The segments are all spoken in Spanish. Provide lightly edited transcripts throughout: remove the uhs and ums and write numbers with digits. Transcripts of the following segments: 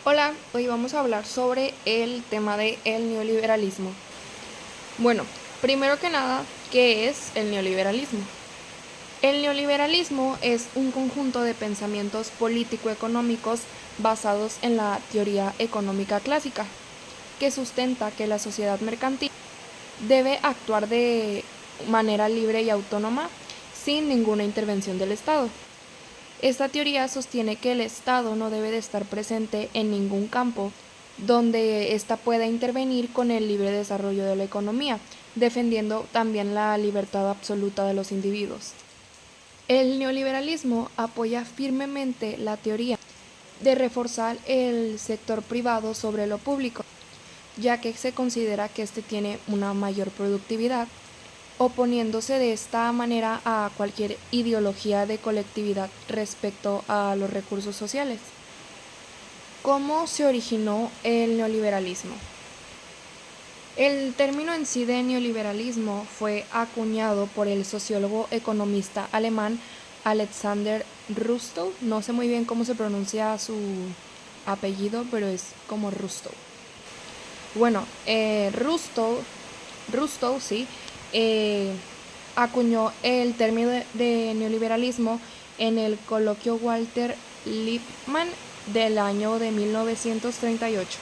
Hola, hoy vamos a hablar sobre el tema de el neoliberalismo. Bueno, primero que nada, ¿qué es el neoliberalismo? El neoliberalismo es un conjunto de pensamientos político-económicos basados en la teoría económica clásica, que sustenta que la sociedad mercantil debe actuar de manera libre y autónoma sin ninguna intervención del Estado. Esta teoría sostiene que el Estado no debe de estar presente en ningún campo donde ésta pueda intervenir con el libre desarrollo de la economía, defendiendo también la libertad absoluta de los individuos. El neoliberalismo apoya firmemente la teoría de reforzar el sector privado sobre lo público, ya que se considera que éste tiene una mayor productividad, oponiéndose de esta manera a cualquier ideología de colectividad respecto a los recursos sociales. ¿Cómo se originó el neoliberalismo? El término en sí de neoliberalismo fue acuñado por el sociólogo economista alemán Alexander Rustow. No sé muy bien cómo se pronuncia su apellido, pero es como Rustow. Bueno, Rustow, sí, eh, acuñó el término de neoliberalismo en el coloquio Walter Lippmann del año de 1938.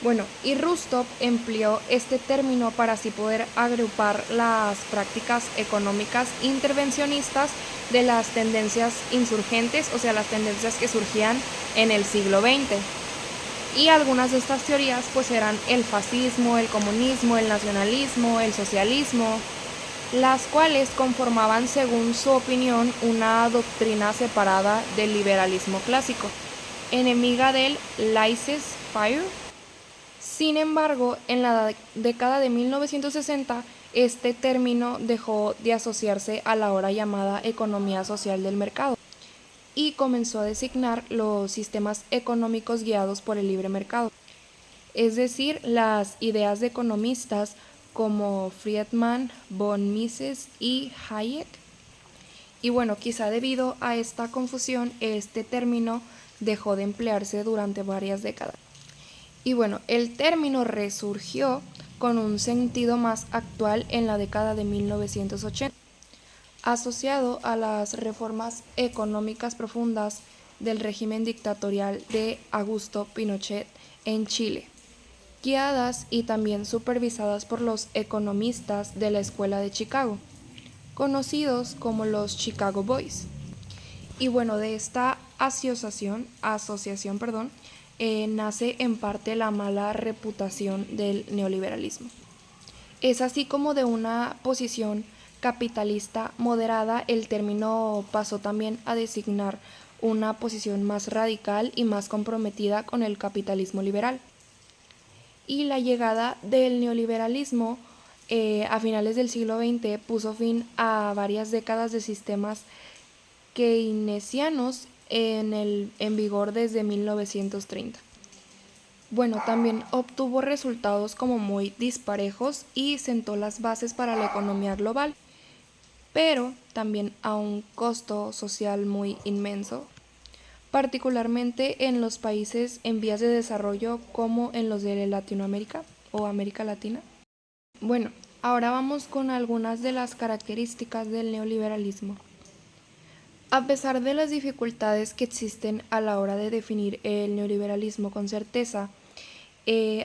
Bueno, y Rustov empleó este término para así poder agrupar las prácticas económicas intervencionistas de las tendencias insurgentes, o sea, las tendencias que surgían en el siglo XX. Y algunas de estas teorías pues eran el fascismo, el comunismo, el nacionalismo, el socialismo, las cuales conformaban, según su opinión, una doctrina separada del liberalismo clásico, enemiga del laissez-faire. Sin embargo, en la década de 1960, este término dejó de asociarse a la ahora llamada economía social del mercado y comenzó a designar los sistemas económicos guiados por el libre mercado, es decir, las ideas de economistas como Friedman, von Mises y Hayek. Y bueno, quizá debido a esta confusión, este término dejó de emplearse durante varias décadas. Y bueno, el término resurgió con un sentido más actual en la década de 1980, asociado a las reformas económicas profundas del régimen dictatorial de Augusto Pinochet en Chile, guiadas y también supervisadas por los economistas de la Escuela de Chicago, conocidos como los Chicago Boys. Y bueno, de esta asociación, nace en parte la mala reputación del neoliberalismo. Es así como de una posición capitalista moderada, el término pasó también a designar una posición más radical y más comprometida con el capitalismo liberal. Y la llegada del neoliberalismo a finales del siglo XX puso fin a varias décadas de sistemas keynesianos en vigor desde 1930. Bueno, también obtuvo resultados como muy disparejos y sentó las bases para la economía global, pero también a un costo social muy inmenso, particularmente en los países en vías de desarrollo como en los de Latinoamérica o América Latina. Bueno, ahora vamos con algunas de las características del neoliberalismo. A pesar de las dificultades que existen a la hora de definir el neoliberalismo con certeza,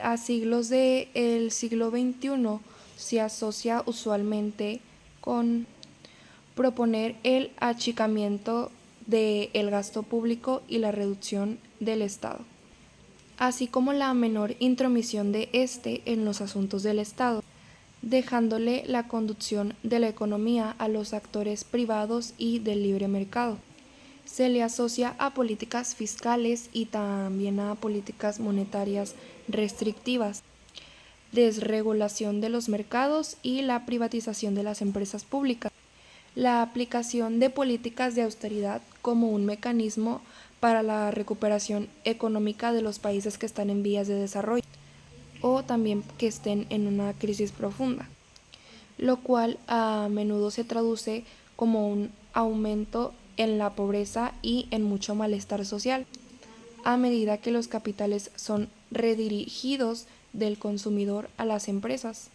a siglos del siglo XXI se asocia usualmente con proponer el achicamiento del gasto público y la reducción del Estado, así como la menor intromisión de éste en los asuntos del Estado, dejándole la conducción de la economía a los actores privados y del libre mercado. Se le asocia a políticas fiscales y también a políticas monetarias restrictivas, desregulación de los mercados y la privatización de las empresas públicas, la aplicación de políticas de austeridad como un mecanismo para la recuperación económica de los países que están en vías de desarrollo o también que estén en una crisis profunda, lo cual a menudo se traduce como un aumento en la pobreza y en mucho malestar social, a medida que los capitales son redirigidos del consumidor a las empresas.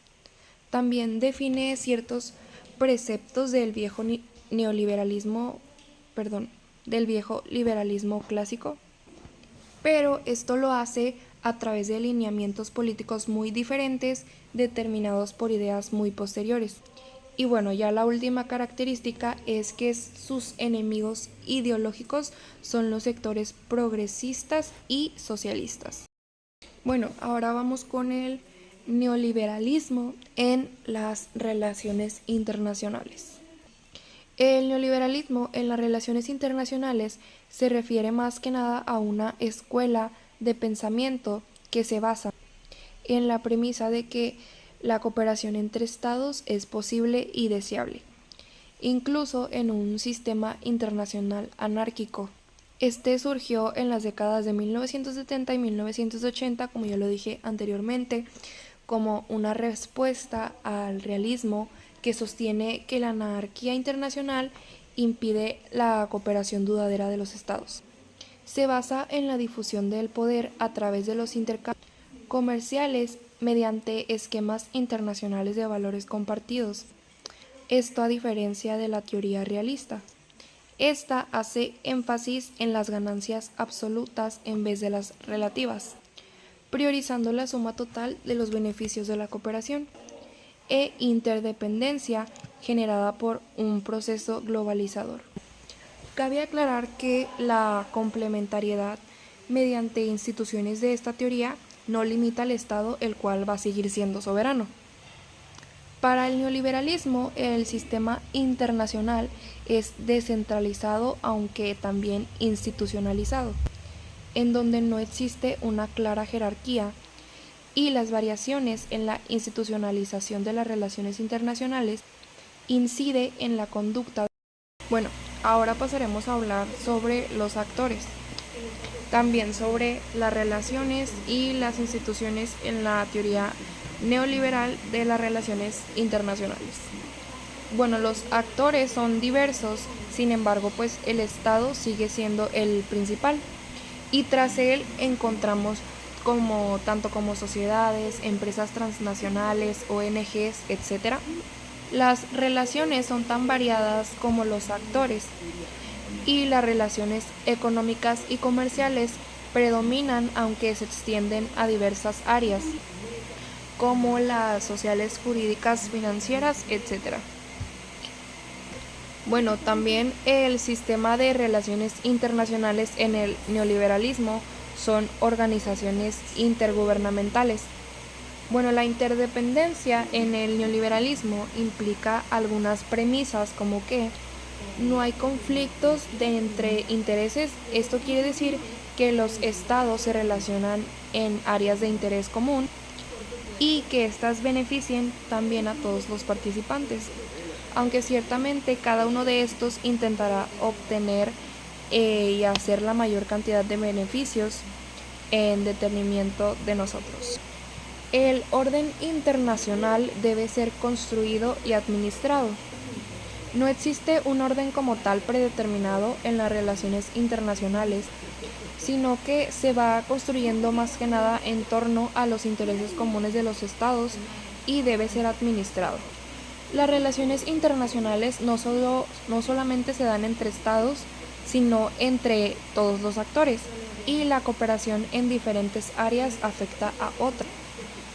También define ciertos preceptos del viejo neoliberalismo, del viejo liberalismo clásico, pero esto lo hace a través de lineamientos políticos muy diferentes determinados por ideas muy posteriores. Y bueno, ya la última característica es que sus enemigos ideológicos son los sectores progresistas y socialistas. Bueno, ahora vamos con el neoliberalismo en las relaciones internacionales. El neoliberalismo en las relaciones internacionales se refiere más que nada a una escuela de pensamiento que se basa en la premisa de que la cooperación entre estados es posible y deseable, incluso en un sistema internacional anárquico. Este surgió en las décadas de 1970 y 1980, como ya lo dije anteriormente, como una respuesta al realismo que sostiene que la anarquía internacional impide la cooperación duradera de los estados. Se basa en la difusión del poder a través de los intercambios comerciales mediante esquemas internacionales de valores compartidos. Esto a diferencia de la teoría realista. Esta hace énfasis en las ganancias absolutas en vez de las relativas, priorizando la suma total de los beneficios de la cooperación e interdependencia generada por un proceso globalizador. Cabe aclarar que la complementariedad mediante instituciones de esta teoría no limita al Estado, el cual va a seguir siendo soberano. Para el neoliberalismo, el sistema internacional es descentralizado, aunque también institucionalizado, en donde no existe una clara jerarquía, y las variaciones en la institucionalización de las relaciones internacionales incide en la conducta. Bueno, ahora pasaremos a hablar sobre los actores, también sobre las relaciones y las instituciones en la teoría neoliberal de las relaciones internacionales. Bueno, los actores son diversos, sin embargo, pues el Estado sigue siendo el principal, y tras él encontramos tanto como sociedades, empresas transnacionales, ONGs, etc. Las relaciones son tan variadas como los actores, y las relaciones económicas y comerciales predominan, aunque se extienden a diversas áreas, como las sociales, jurídicas, financieras, etc. Bueno, también el sistema de relaciones internacionales en el neoliberalismo son organizaciones intergubernamentales. Bueno, la interdependencia en el neoliberalismo implica algunas premisas como que no hay conflictos entre intereses. Esto quiere decir que los estados se relacionan en áreas de interés común y que éstas beneficien también a todos los participantes, aunque ciertamente cada uno de estos intentará obtener y hacer la mayor cantidad de beneficios en detrimento de nosotros. El orden internacional debe ser construido y administrado. No existe un orden como tal predeterminado en las relaciones internacionales, sino que se va construyendo más que nada en torno a los intereses comunes de los estados y debe ser administrado. Las relaciones internacionales no solamente se dan entre estados, sino entre todos los actores, y la cooperación en diferentes áreas afecta a otras,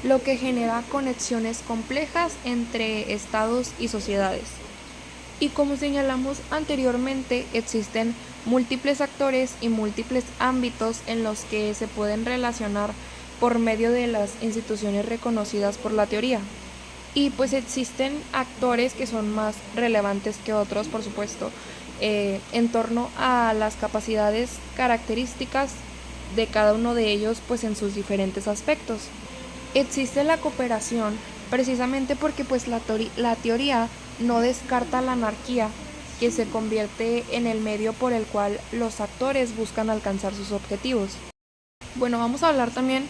lo que genera conexiones complejas entre estados y sociedades. Y como señalamos anteriormente, existen múltiples actores y múltiples ámbitos en los que se pueden relacionar por medio de las instituciones reconocidas por la teoría. Y pues existen actores que son más relevantes que otros, por supuesto, en torno a las capacidades características de cada uno de ellos, pues en sus diferentes aspectos. Existe la cooperación precisamente porque pues la teoría no descarta la anarquía, que se convierte en el medio por el cual los actores buscan alcanzar sus objetivos. Bueno, vamos a hablar también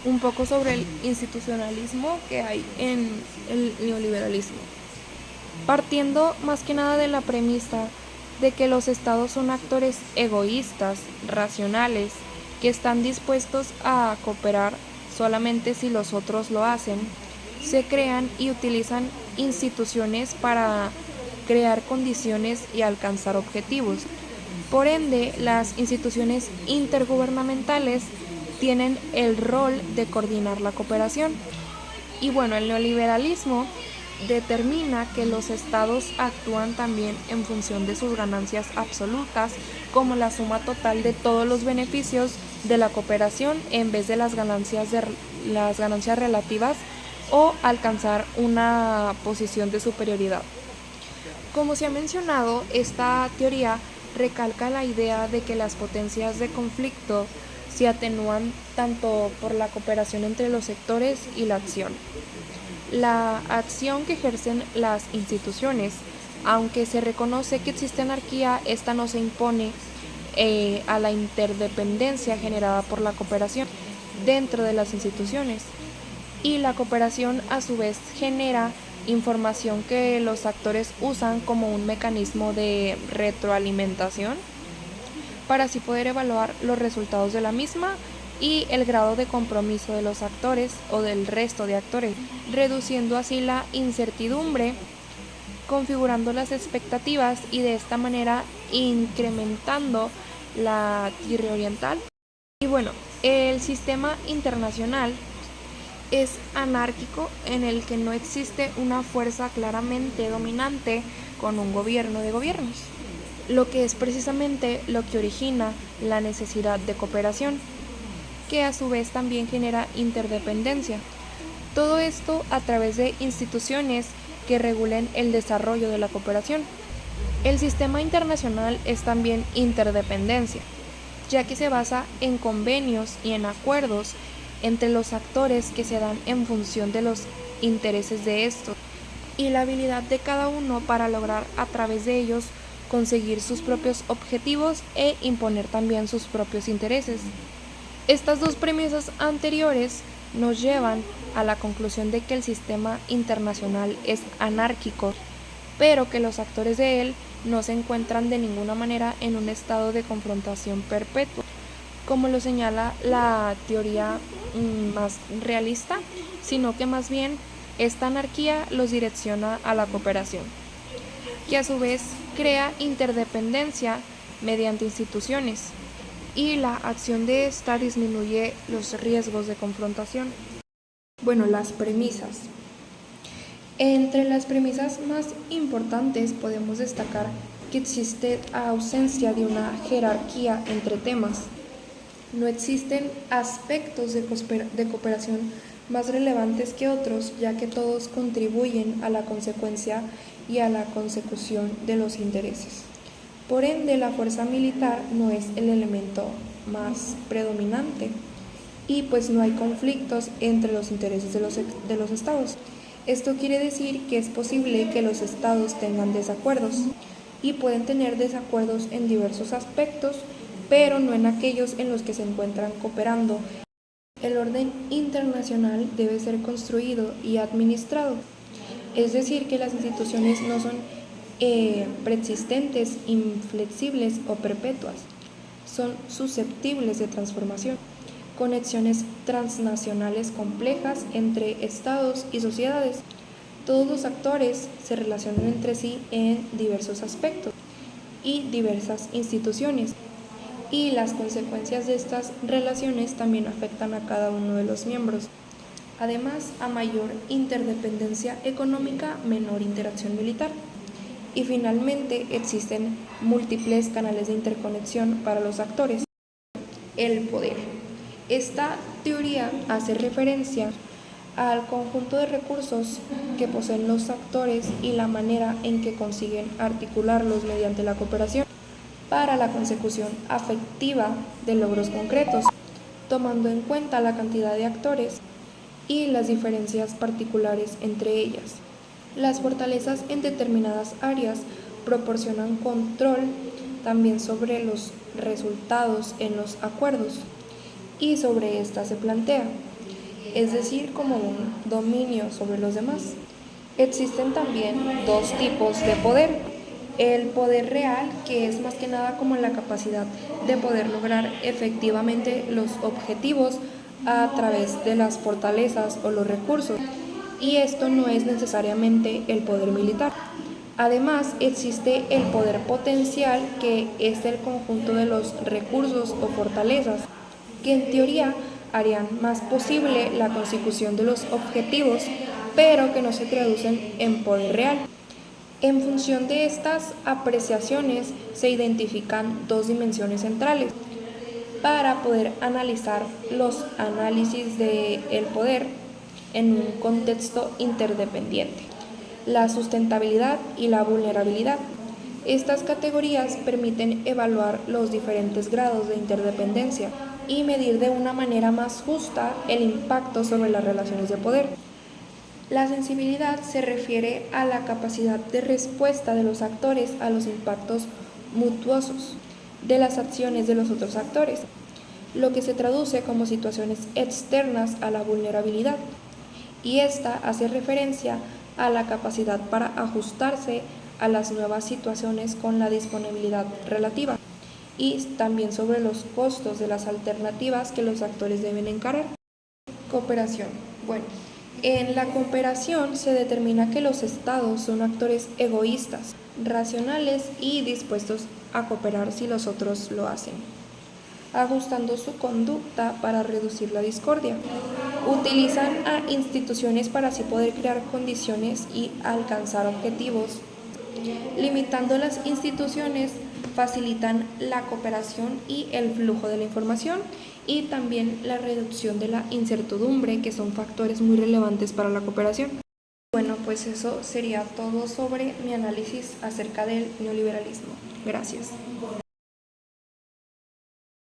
un poco sobre el institucionalismo que hay en el neoliberalismo, partiendo más que nada de la premisa de que los estados son actores egoístas, racionales, que están dispuestos a cooperar solamente si los otros lo hacen, se crean y utilizan instituciones para crear condiciones y alcanzar objetivos. Por ende, las instituciones intergubernamentales tienen el rol de coordinar la cooperación. Y bueno, el neoliberalismo determina que los estados actúan también en función de sus ganancias absolutas como la suma total de todos los beneficios de la cooperación en vez de las ganancias relativas o alcanzar una posición de superioridad. Como se ha mencionado, esta teoría recalca la idea de que las potencias de conflicto se atenúan tanto por la cooperación entre los sectores y la acción. La acción que ejercen las instituciones, aunque se reconoce que existe anarquía, esta no se impone a la interdependencia generada por la cooperación dentro de las instituciones. Y la cooperación a su vez genera información que los actores usan como un mecanismo de retroalimentación para así poder evaluar los resultados de la misma y el grado de compromiso de los actores o del resto de actores, reduciendo así la incertidumbre, configurando las expectativas y de esta manera incrementando la tierra oriental. Y bueno, el sistema internacional es anárquico en el que no existe una fuerza claramente dominante con un gobierno de gobiernos, lo que es precisamente lo que origina la necesidad de cooperación, que a su vez también genera interdependencia. Todo esto a través de instituciones que regulen el desarrollo de la cooperación. El sistema internacional es también interdependencia, ya que se basa en convenios y en acuerdos entre los actores que se dan en función de los intereses de estos y la habilidad de cada uno para lograr a través de ellos conseguir sus propios objetivos e imponer también sus propios intereses. Estas dos premisas anteriores nos llevan a la conclusión de que el sistema internacional es anárquico, pero que los actores de él no se encuentran de ninguna manera en un estado de confrontación perpetua, como lo señala la teoría más realista, sino que más bien esta anarquía los direcciona a la cooperación, que a su vez crea interdependencia mediante instituciones, y la acción de esta disminuye los riesgos de confrontación. Bueno, las premisas. Entre las premisas más importantes podemos destacar que existe ausencia de una jerarquía entre temas. No existen aspectos de cooperación más relevantes que otros, ya que todos contribuyen a la consecuencia y a la consecución de los intereses. Por ende, la fuerza militar no es el elemento más predominante y pues no hay conflictos entre los intereses de los estados. Esto quiere decir que es posible que los estados tengan desacuerdos y pueden tener desacuerdos en diversos aspectos, pero no en aquellos en los que se encuentran cooperando. El orden internacional debe ser construido y administrado, es decir, que las instituciones no son preexistentes, inflexibles o perpetuas, son susceptibles de transformación. Conexiones transnacionales complejas entre estados y sociedades. Todos los actores se relacionan entre sí en diversos aspectos y diversas instituciones, y las consecuencias de estas relaciones también afectan a cada uno de los miembros. Además, a mayor interdependencia económica, menor interacción militar. Y finalmente, existen múltiples canales de interconexión para los actores. El poder. Esta teoría hace referencia al conjunto de recursos que poseen los actores y la manera en que consiguen articularlos mediante la cooperación para la consecución afectiva de logros concretos, tomando en cuenta la cantidad de actores y las diferencias particulares entre ellas. Las fortalezas en determinadas áreas proporcionan control también sobre los resultados en los acuerdos y sobre esta se plantea, es decir, como un dominio sobre los demás. Existen también dos tipos de poder, El poder real, que es más que nada como la capacidad de poder lograr efectivamente los objetivos a través de las fortalezas o los recursos. Y esto no es necesariamente el poder militar. Además, existe el poder potencial, que es el conjunto de los recursos o fortalezas que en teoría harían más posible la consecución de los objetivos, pero que no se traducen en poder real. En función de estas apreciaciones se identifican dos dimensiones centrales para poder analizar los análisis del poder en un contexto interdependiente: la sustentabilidad y la vulnerabilidad. Estas categorías permiten evaluar los diferentes grados de interdependencia y medir de una manera más justa el impacto sobre las relaciones de poder. La sensibilidad se refiere a la capacidad de respuesta de los actores a los impactos mutuosos de las acciones de los otros actores, lo que se traduce como situaciones externas a la vulnerabilidad, y esta hace referencia a la capacidad para ajustarse a las nuevas situaciones con la disponibilidad relativa, y también sobre los costos de las alternativas que los actores deben encarar. Cooperación. Bueno, en la cooperación se determina que los estados son actores egoístas, racionales y dispuestos a cooperar si los otros lo hacen, ajustando su conducta para reducir la discordia. Utilizan a instituciones para así poder crear condiciones y alcanzar objetivos. Limitando las instituciones facilitan la cooperación y el flujo de la información, y también la reducción de la incertidumbre, que son factores muy relevantes para la cooperación. Bueno, pues eso sería todo sobre mi análisis acerca del neoliberalismo. Gracias.